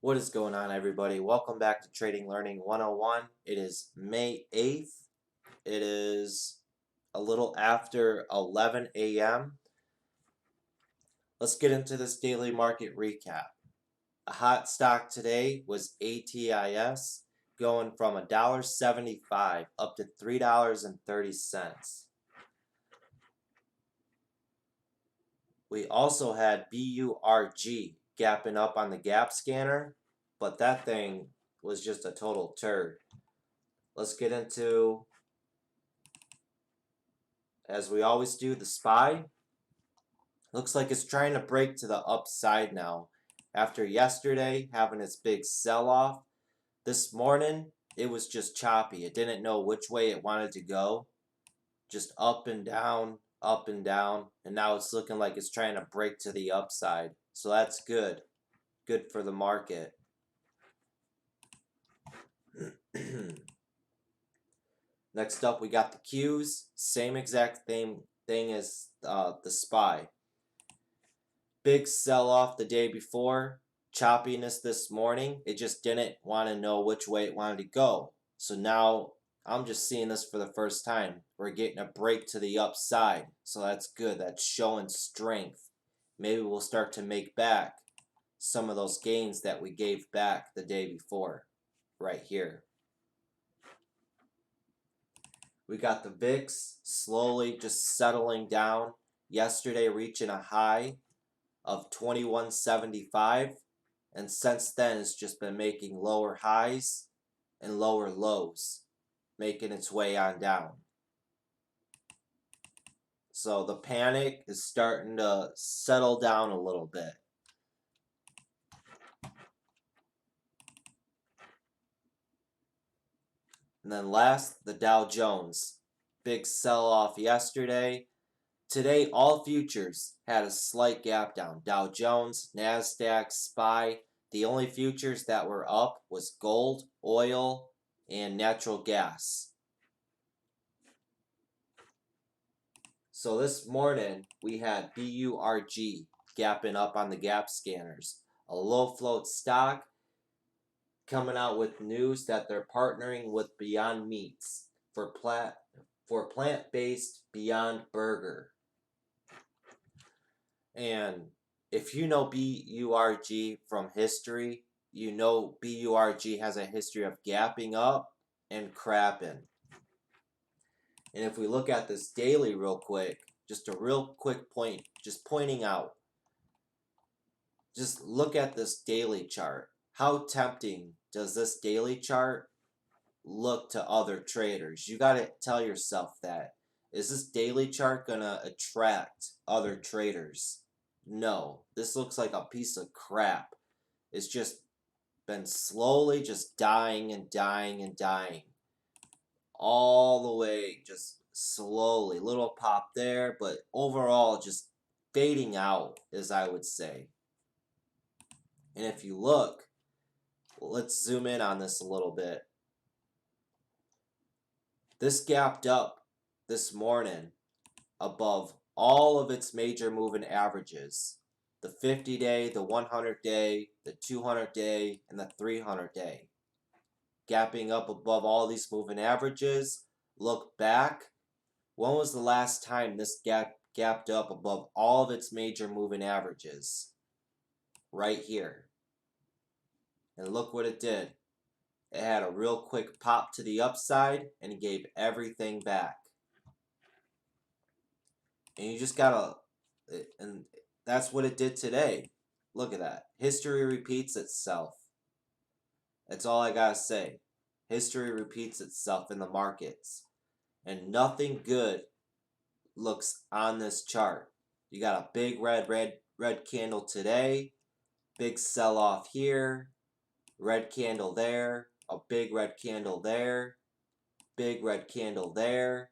What is going on, everybody? Welcome back to Trading Learning 101. It is May 8th. It is a little after 11 a.m. Let's get into this daily market recap. A hot stock today was ATIS, going from $1.75 up to $3.30. We also had BURG gapping up on the gap scanner, but that thing was just a total turd. Let's get into, as we always do, the SPY. Looks like it's trying to break to the upside now. After yesterday having its big sell-off, this morning it was just choppy. It didn't know which way it wanted to go. Just up and down, and now it's looking like it's trying to break to the upside. So that's good. Good for the market. Next up, we got the Qs. Same exact thing as the SPY. Big sell-off the day before. Choppiness this morning. It just didn't want to know which way it wanted to go. So now I'm just seeing this for the first time. We're getting a break to the upside. So that's good. That's showing strength. Maybe we'll start to make back some of those gains that we gave back the day before. Right here. We got the VIX slowly just settling down. Yesterday reaching a high of 2175, and since then it's just been making lower highs and lower lows, making its way on down. So the panic is starting to settle down a little bit. And then last, the Dow Jones. Big sell-off yesterday. Today, all futures had a slight gap down. Dow Jones, NASDAQ, SPY. The only futures that were up was gold, oil, and natural gas. So this morning, we had BURG gapping up on the gap scanners. A low float stock coming out with news that they're partnering with Beyond Meats for plant-based Beyond Burger. And if you know BURG from history, you know BURG has a history of gapping up and crapping. And if we look at this daily real quick, just a real quick point, just pointing out, just look at this daily chart. How tempting does this daily chart look to other traders? You got to tell yourself that. Is this daily chart going to attract other traders? No. This looks like a piece of crap. It's just been slowly just dying and dying and dying. All the way, just slowly. Little pop there, but overall just fading out, as I would say. And if you look, let's zoom in on this a little bit. This gapped up this morning above all of its major moving averages. The 50-day, the 100-day, the 200-day, and the 300-day. Gapping up above all these moving averages. Look back. When was the last time this gapped up above all of its major moving averages? Right here. And look what it did. It had a real quick pop to the upside and it gave everything back. And you just gotta, and that's what it did today. Look at that. History repeats itself. That's all I gotta say. History repeats itself in the markets. And nothing good looks on this chart. You got a big red candle today. Big sell-off here. Red candle there. A big red candle there. Big red candle there.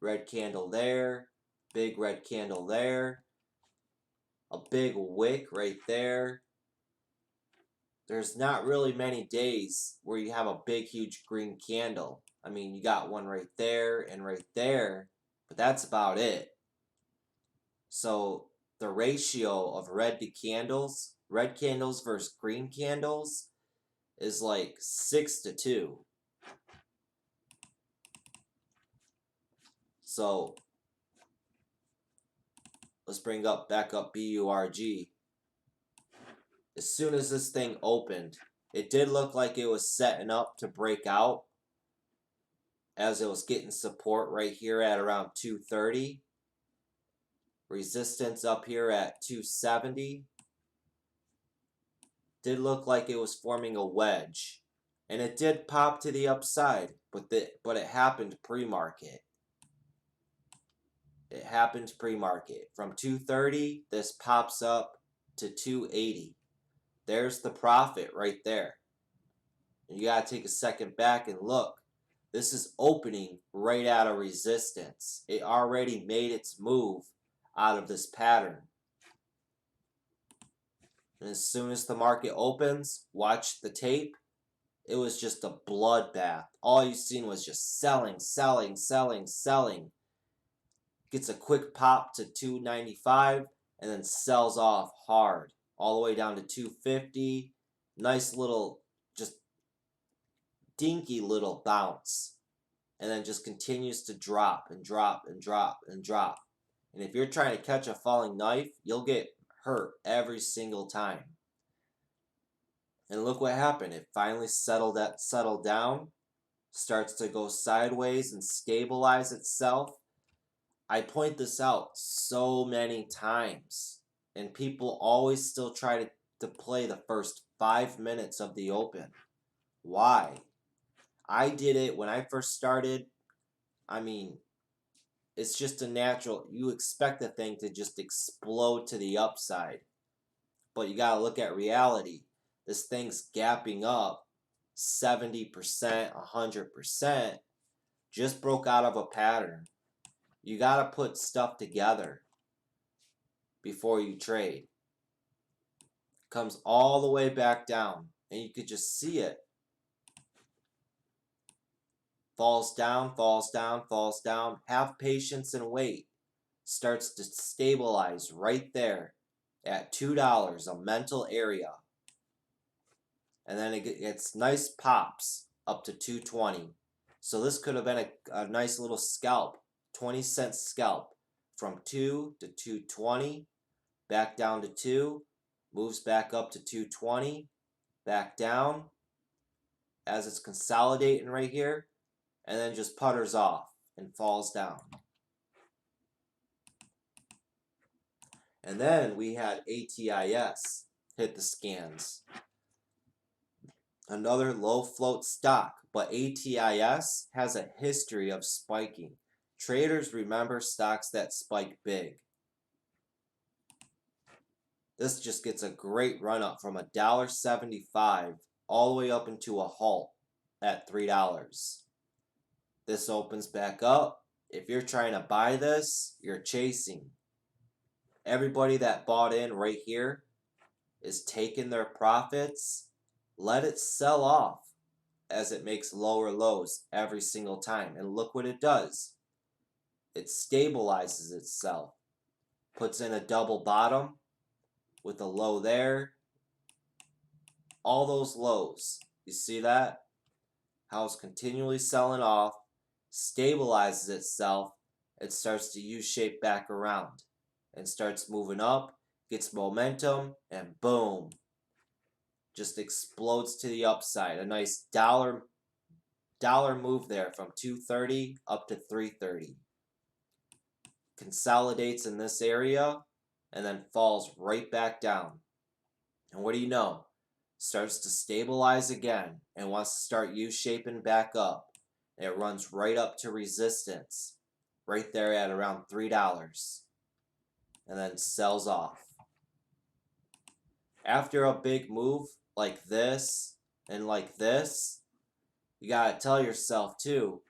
Red candle there. Big red candle there. A big wick right there. There's not really many days where you have a big, huge green candle. I mean, you got one right there and right there, but that's about it. So the ratio of red red candles versus green candles is like 6-2. So let's bring up back up BURG. As soon as this thing opened, it did look like it was setting up to break out as it was getting support right here at around 230. Resistance up here at 270. Did look like it was forming a wedge. And it did pop to the upside, but it happened pre-market. It happened pre-market. From 230, this pops up to 280. There's the profit right there. And you gotta take a second back and look. This is opening right out of resistance. It already made its move out of this pattern. And as soon as the market opens, watch the tape. It was just a bloodbath. All you seen was just selling, selling, selling, selling. Gets a quick pop to 295 and then sells off hard all the way down to 250. Nice little, just dinky little bounce. And then just continues to drop and drop and drop and drop. And if you're trying to catch a falling knife, you'll get hurt every single time. And look what happened. It finally settled down, starts to go sideways and stabilize itself. I point this out so many times, and people always still try to play the first 5 minutes of the open. Why? I did it when I first started. I mean, it's just a natural, you expect the thing to just explode to the upside. But you gotta look at reality. This thing's gapping up 70%, 100%, just broke out of a pattern. You gotta put stuff together before you trade. Comes all the way back down, and you could just see it. Falls down, falls down, falls down. Have patience and wait. Starts to stabilize right there at $2, a mental area. And then it gets nice pops up to 220. So this could have been a nice little scalp, 20-cent scalp from 2 to 220, back down to 2, moves back up to 220, back down as it's consolidating right here, and then just putters off and falls down. And then we had ATIS hit the scans. Another low float stock, but ATIS has a history of spiking. Traders remember stocks that spike big. This just gets a great run up from $1.75 all the way up into a halt at $3. This opens back up. If you're trying to buy this, you're chasing. Everybody that bought in right here is taking their profits. Let it sell off as it makes lower lows every single time. And look what it does. It stabilizes itself. Puts in a double bottom with a low there. All those lows. You see that? How it's continually selling off. Stabilizes itself. It starts to U-shape back around. And starts moving up. Gets momentum. And boom. Just explodes to the upside. A nice dollar move there from 230 up to 330. Consolidates in this area and then falls right back down. And what do you know? Starts to stabilize again and wants to start U-shaping back up. It runs right up to resistance right there at around $3 and then sells off. After a big move like this and like this, you gotta tell yourself too,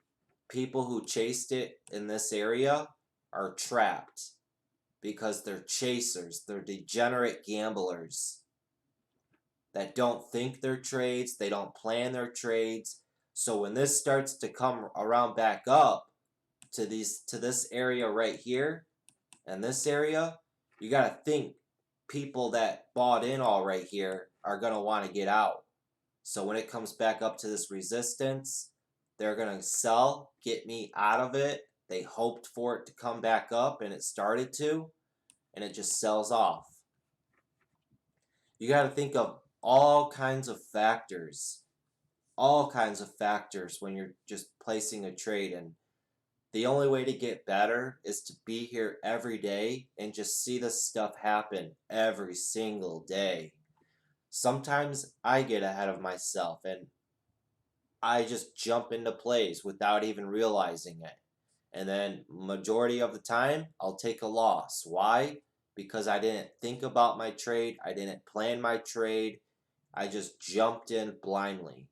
people who chased it in this area are trapped because they're chasers, they're degenerate gamblers that don't think their trades, they don't plan their trades. So when this starts to come around back up to this area right here and this area, you gotta think people that bought in all right here are going to want to get out. So when it comes back up to this resistance, they're going to sell, get me out of it. They hoped for it to come back up, and it started to, and it just sells off. You got to think of all kinds of factors when you're just placing a trade. And the only way to get better is to be here every day and just see this stuff happen every single day. Sometimes I get ahead of myself and I just jump into plays without even realizing it. And then majority of the time, I'll take a loss. Why? Because I didn't think about my trade. I didn't plan my trade. I just jumped in blindly.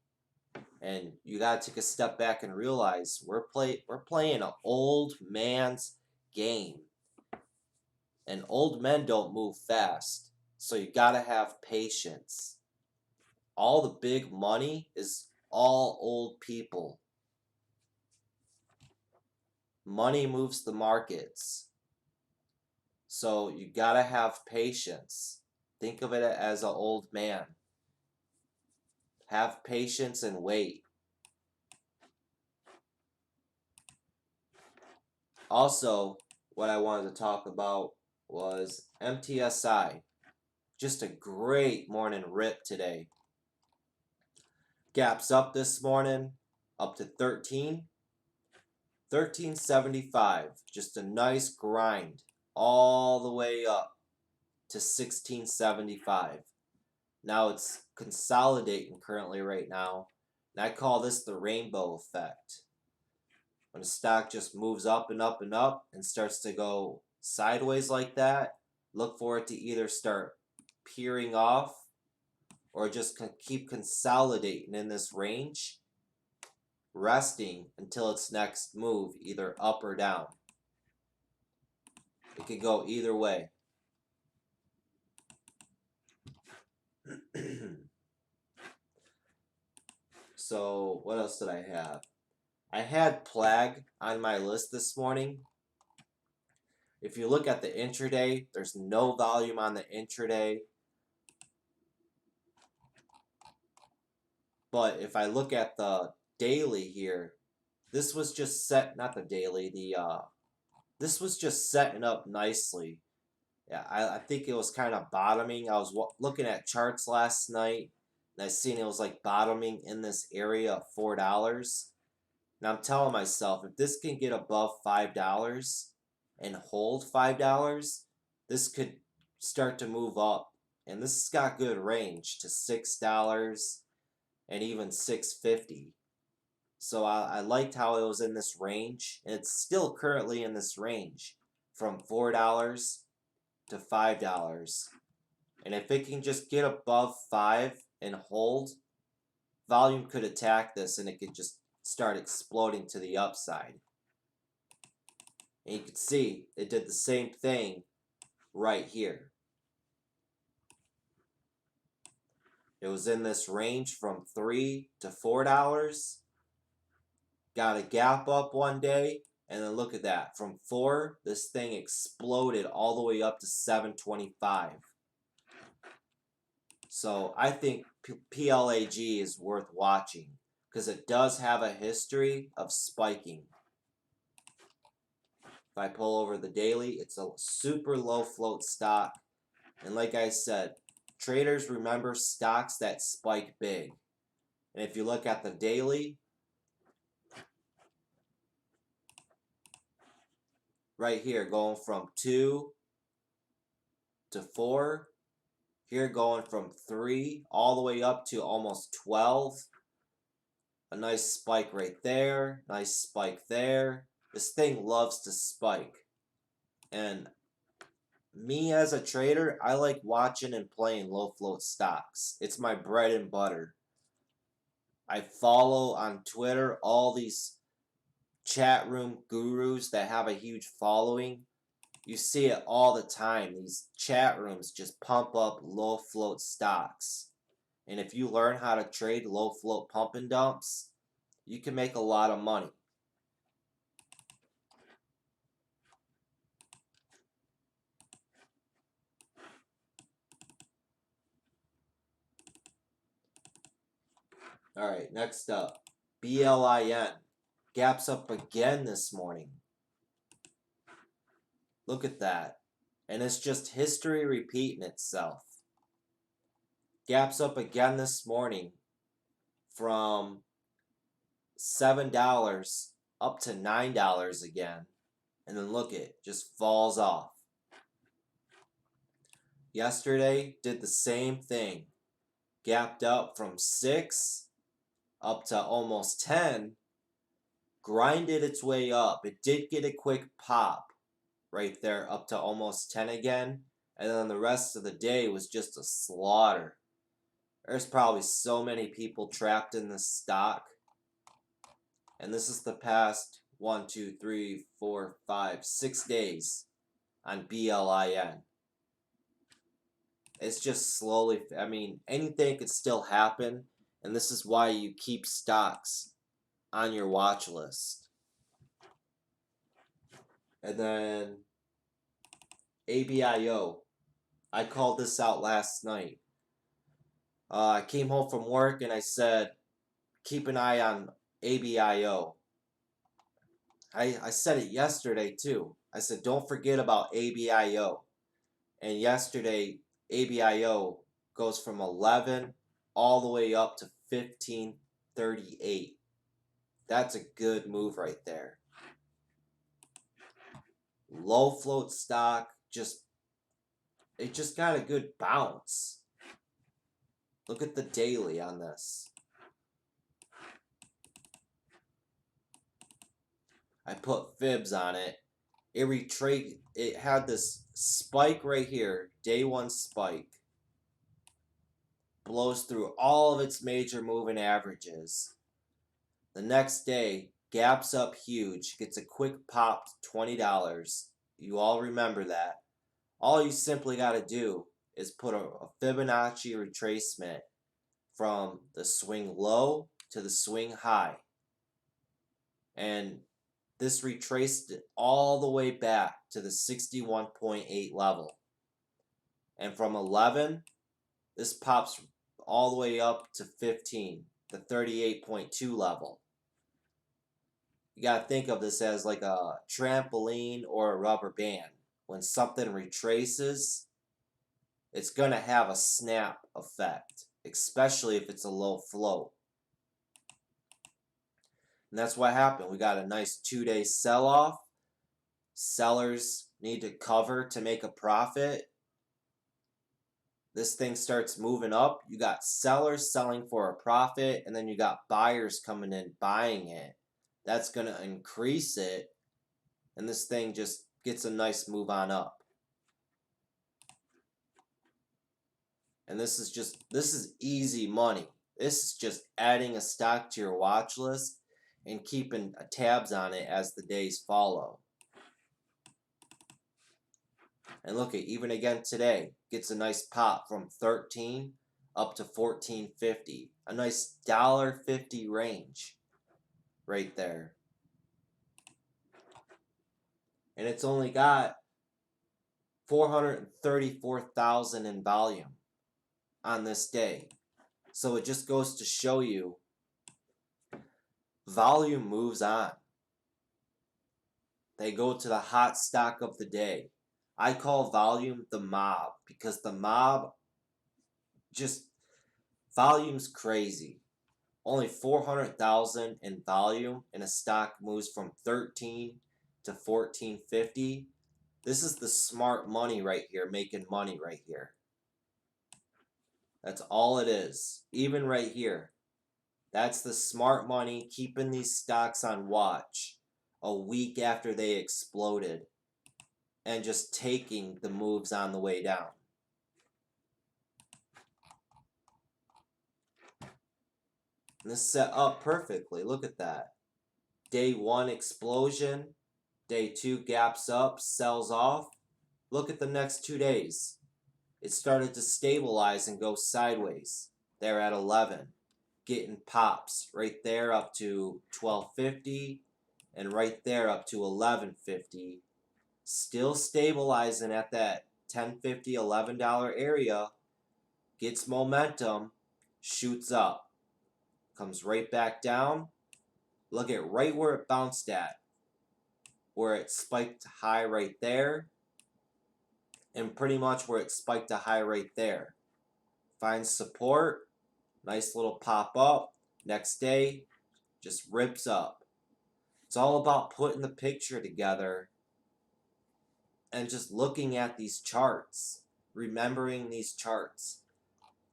And you got to take a step back and realize we're playing an old man's game. And old men don't move fast. So you got to have patience. All the big money is all old people. Money moves the markets. So you got to have patience. Think of it as an old man. Have patience and wait. Also, what I wanted to talk about was MTSI. Just a great morning rip today. Gaps up this morning, up to 1375. Just a nice grind all the way up to 1675. Now it's consolidating currently right now. And I call this the rainbow effect. When a stock just moves up and up and up and starts to go sideways like that, look for it to either start peering off or just keep consolidating in this range, resting until its next move, either up or down. It could go either way. So what else did I have? I had Plague on my list this morning. If you look at the intraday, there's no volume on the intraday. But if I look at the daily here, this was just set, not the daily, this was just setting up nicely. Yeah, I think it was kind of bottoming. I was looking at charts last night, and I seen it was like bottoming in this area of $4. And I'm telling myself, if this can get above $5 and hold $5, this could start to move up. And this has got good range to $6 and even $6.50. So I liked how it was in this range, and it's still currently in this range from $4 to $5. And if it can just get above 5 and hold, volume could attack this and it could just start exploding to the upside. And you can see it did the same thing right here. It was in this range from $3 to $4. Got a gap up one day, and then look at that. From 4, this thing exploded all the way up to 725. So I think PLAG is worth watching because it does have a history of spiking. If I pull over the daily, it's a super low float stock. And like I said, traders remember stocks that spike big. And if you look at the daily, right here, going from 2 to 4, here going from 3 all the way up to almost 12. A nice spike right there, nice spike there. This thing loves to spike. And me as a trader, I like watching and playing low float stocks. It's my bread and butter. I follow on Twitter all these chat room gurus that have a huge following. You see it all the time. These chat rooms just pump up low float stocks. And if you learn how to trade low float pump and dumps, you can make a lot of money. Alright, next up. BLIN. Gaps up again this morning. Look at that. And it's just history repeating itself. Gaps up again this morning from $7 up to $9 again. And then look it, just falls off. Yesterday did the same thing. Gapped up from 6 up to almost 10. Grinded its way up. It did get a quick pop right there up to almost 10 again. And then the rest of the day was just a slaughter. There's probably so many people trapped in this stock. And this is the past 1, 2, 3, 4, 5, 6 days on BLIN. It's just slowly, I mean, anything could still happen. And this is why you keep stocks on your watch list. And then ABIO. I called this out last night. I came home from work and I said, keep an eye on ABIO. I said it yesterday too. I said, don't forget about ABIO. And yesterday, ABIO goes from 11 all the way up to 1538. That's a good move right there. Low float stock, it just got a good bounce. Look at the daily on this. I put fibs on it. It had this spike right here, day one spike. Blows through all of its major moving averages. The next day, gaps up huge, gets a quick pop to $20. You all remember that. All you simply got to do is put a Fibonacci retracement from the swing low to the swing high. And this retraced it all the way back to the 61.8 level. And from 11, this pops all the way up to 15, the 38.2 level. You got to think of this as like a trampoline or a rubber band. When something retraces, it's going to have a snap effect, especially if it's a low float. And that's what happened. We got a nice 2-day sell-off. Sellers need to cover to make a profit. This thing starts moving up. You got sellers selling for a profit, and then you got buyers coming in buying it. That's going to increase it, and this thing just gets a nice move on up. And this is easy money. This is just adding a stock to your watch list and keeping tabs on it as the days follow. And look at, even again today, gets a nice pop from 13 up to 14.50. A nice $1.50 range right there. And it's only got 434,000 in volume on this day. So it just goes to show you volume moves on. They go to the hot stock of the day. I call volume the mob because the mob volume's crazy. Only 400,000 in volume and a stock moves from 13 to 14.50. This is the smart money right here, making money right here. That's all it is. Even right here. That's the smart money keeping these stocks on watch a week after they exploded and just taking the moves on the way down. And this is set up perfectly. Look at that. Day 1 explosion. Day 2 gaps up, sells off. Look at the next 2 days. It started to stabilize and go sideways. They're at 11. Getting pops right there up to 12.50 and right there up to 11.50. Still stabilizing at that $10.50, $11 area. Gets momentum, shoots up. comes right back down. Look at right where it bounced at, where it spiked high right there, and pretty much where it spiked a high right there. Finds support, nice little pop up. Next day, just rips up. It's all about putting the picture together and just looking at these charts, remembering these charts.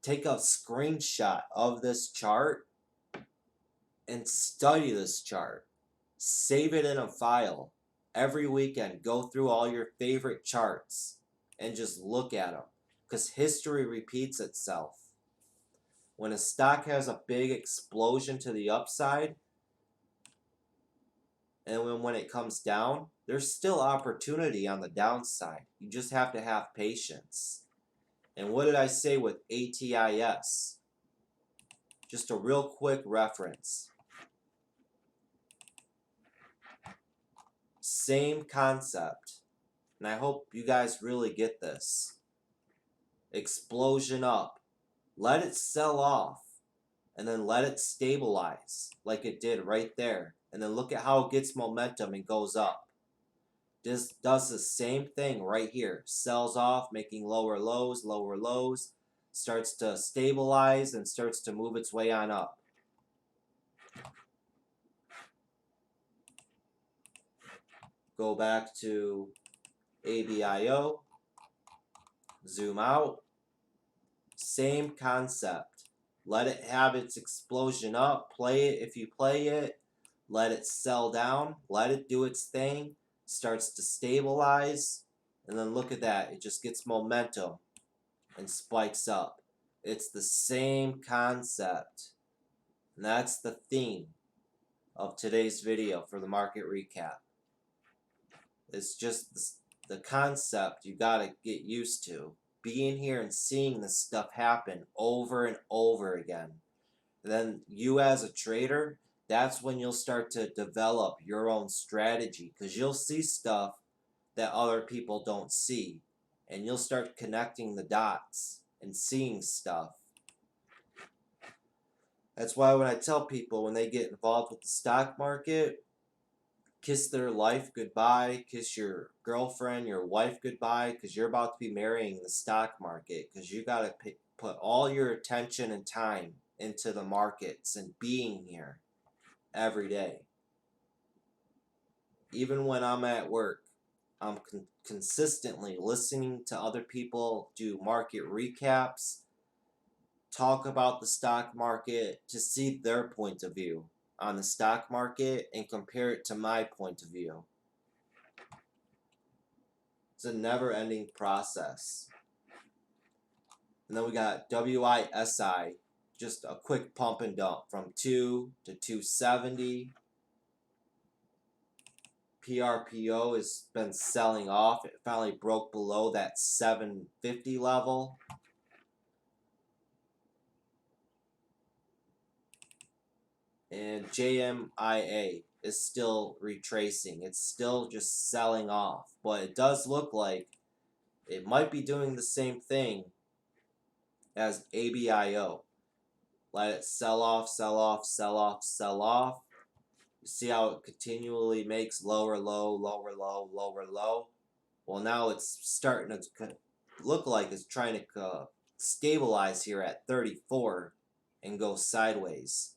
Take a screenshot of this chart and study this chart. Save it in a file. Every weekend, go through all your favorite charts and just look at them, because history repeats itself. When a stock has a big explosion to the upside, and when it comes down, there's still opportunity on the downside. You just have to have patience. And what did I say with ATIS? Just a real quick reference. Same concept. And I hope you guys really get this. Explosion up. Let it sell off. And then let it stabilize like it did right there. And then look at how it gets momentum and goes up. This does the same thing right here. Sells off, making lower lows, starts to stabilize and starts to move its way on up. Go back to ABIO, zoom out, same concept. Let it have its explosion up, play it if you play it, let it sell down, let it do its thing, starts to stabilize, and then look at that, it just gets momentum and spikes up. It's the same concept, and that's the theme of today's video for the market recap. It's just the concept you gotta get used to. Being here and seeing this stuff happen over and over again. And then you as a trader, that's when you'll start to develop your own strategy, because you'll see stuff that other people don't see. And you'll start connecting the dots and seeing stuff. That's why when I tell people when they get involved with the stock market, kiss their life goodbye, kiss your girlfriend, your wife goodbye, because you're about to be marrying the stock market, because you got to put all your attention and time into the markets and being here every day. Even when I'm at work, I'm consistently listening to other people do market recaps, talk about the stock market, to see their point of view on the stock market and compare it to my point of view. It's a never-ending process. And then we got WISI, just a quick pump and dump from 2 to 270. PRPO has been selling off. It finally broke below that 750 level. And JMIA is still retracing. It's still just selling off. But it does look like it might be doing the same thing as ABIO. Let it sell off, sell off, sell off, sell off. You see how it continually makes lower low, lower low, lower low? Well, now it's starting to look like it's trying to stabilize here at 34 and go sideways.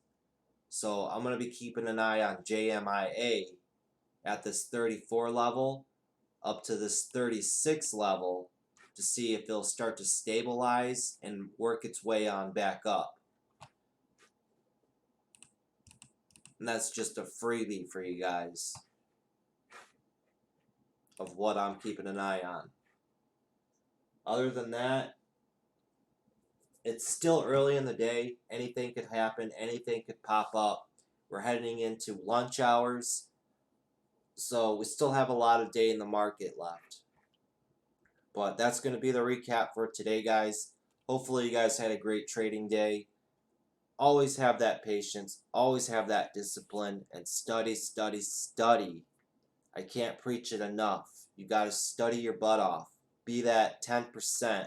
So I'm going to be keeping an eye on JMIA at this 34 level up to this 36 level to see if it'll start to stabilize and work its way on back up. And that's just a freebie for you guys of what I'm keeping an eye on. Other than that, it's still early in the day. Anything could happen. Anything could pop up. We're heading into lunch hours. So we still have a lot of day in the market left. But that's going to be the recap for today, guys. Hopefully you guys had a great trading day. Always have that patience. Always have that discipline. And study, study, study. I can't preach it enough. You got to study your butt off. Be that 10%.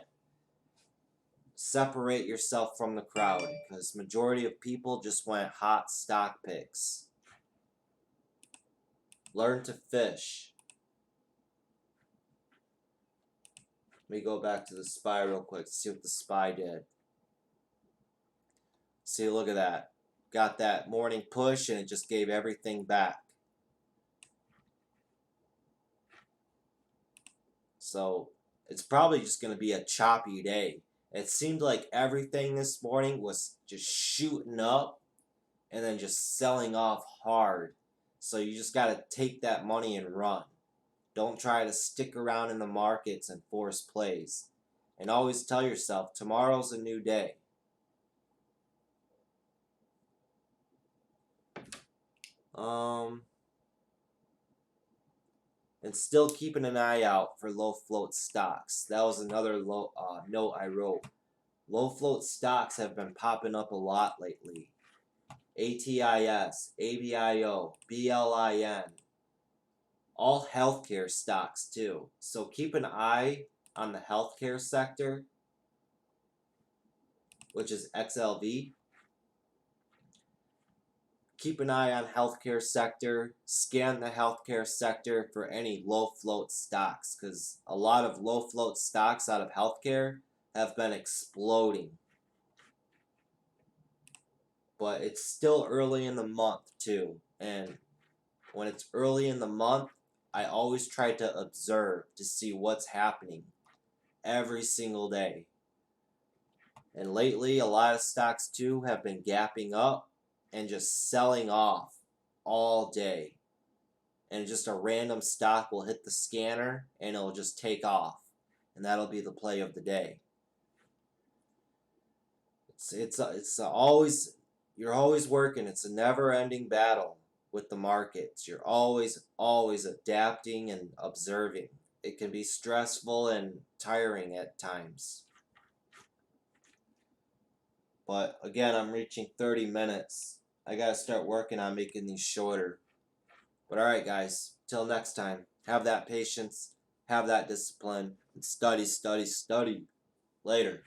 separate yourself from the crowd, because majority of people just went hot stock picks. Learn to fish. Let me go back to the SPY real quick to see what the SPY did. See, look at that. Got that morning push and it just gave everything back. So it's probably just going to be a choppy day. It seemed like everything this morning was just shooting up and then just selling off hard. So you just got to take that money and run. Don't try to stick around in the markets and force plays. And always tell yourself, tomorrow's a new day. And still keeping an eye out for low float stocks. That was another note I wrote. Low float stocks have been popping up a lot lately. ATIS, ABIO, BLIN, all healthcare stocks too. So keep an eye on the healthcare sector, which is XLV. Keep an eye on healthcare sector. Scan the healthcare sector for any low float stocks, because a lot of low float stocks out of healthcare have been exploding. But it's still early in the month too, and when it's early in the month, I always try to observe to see what's happening every single day. And lately, a lot of stocks too have been gapping up and just selling off all day. And just a random stock will hit the scanner and it'll just take off. And that'll be the play of the day. It's always, you're always working. It's a never-ending battle with the markets. You're always adapting and observing. It can be stressful and tiring at times. But again, I'm reaching 30 minutes. I gotta start working on making these shorter. But alright guys, till next time, have that patience, have that discipline, and study, study, study. Later.